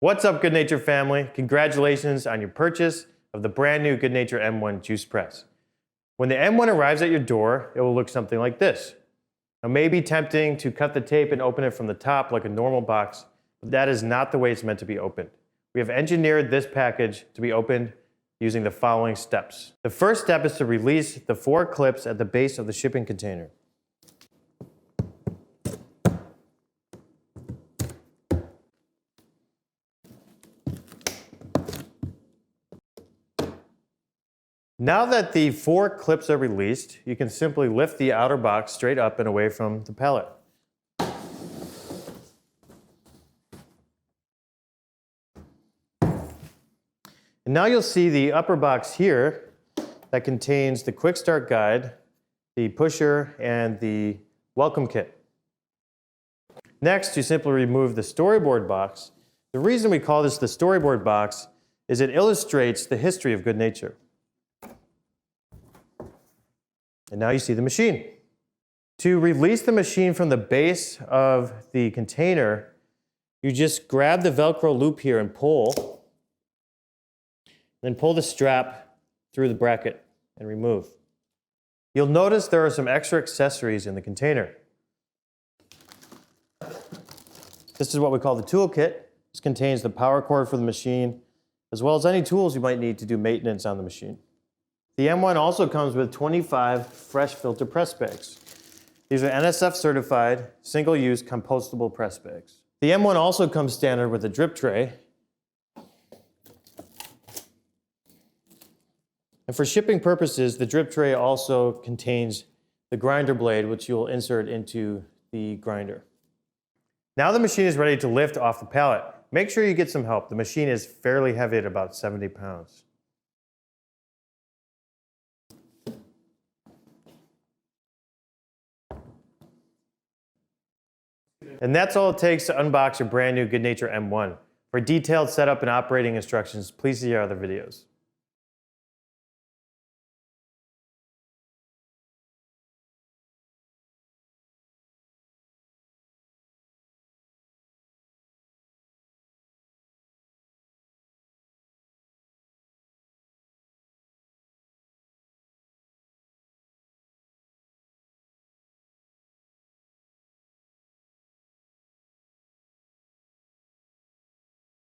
What's up, Goodnature family? Congratulations on your purchase of the brand new Goodnature M1 juice press. When the M1 arrives at your door, it will look something like this. Now, it may be tempting to cut the tape and open it from the top like a normal box, but that is not the way it's meant to be opened. We have engineered this package to be opened using the following steps. The first step is to release the 4 clips at the base of the shipping container. Now that the 4 clips are released, you can simply lift the outer box straight up and away from the pallet. And now you'll see the upper box here that contains the quick start guide, the pusher, and the welcome kit. Next, you simply remove the storyboard box. The reason we call this the storyboard box is it illustrates the history of Goodnature. And now you see the machine. To release the machine from the base of the container, you just grab the Velcro loop here and pull. Then pull the strap through the bracket and remove. You'll notice there are some extra accessories in the container. This is what we call the toolkit. This contains the power cord for the machine, as well as any tools you might need to do maintenance on the machine. The M1 also comes with 25 fresh filter press bags. These are NSF certified, single-use compostable press bags. The M1 also comes standard with a drip tray. And for shipping purposes, the drip tray also contains the grinder blade, which you'll insert into the grinder. Now the machine is ready to lift off the pallet. Make sure you get some help. The machine is fairly heavy at about 70 pounds. And that's all it takes to unbox your brand new Goodnature M1. For detailed setup and operating instructions, please see our other videos.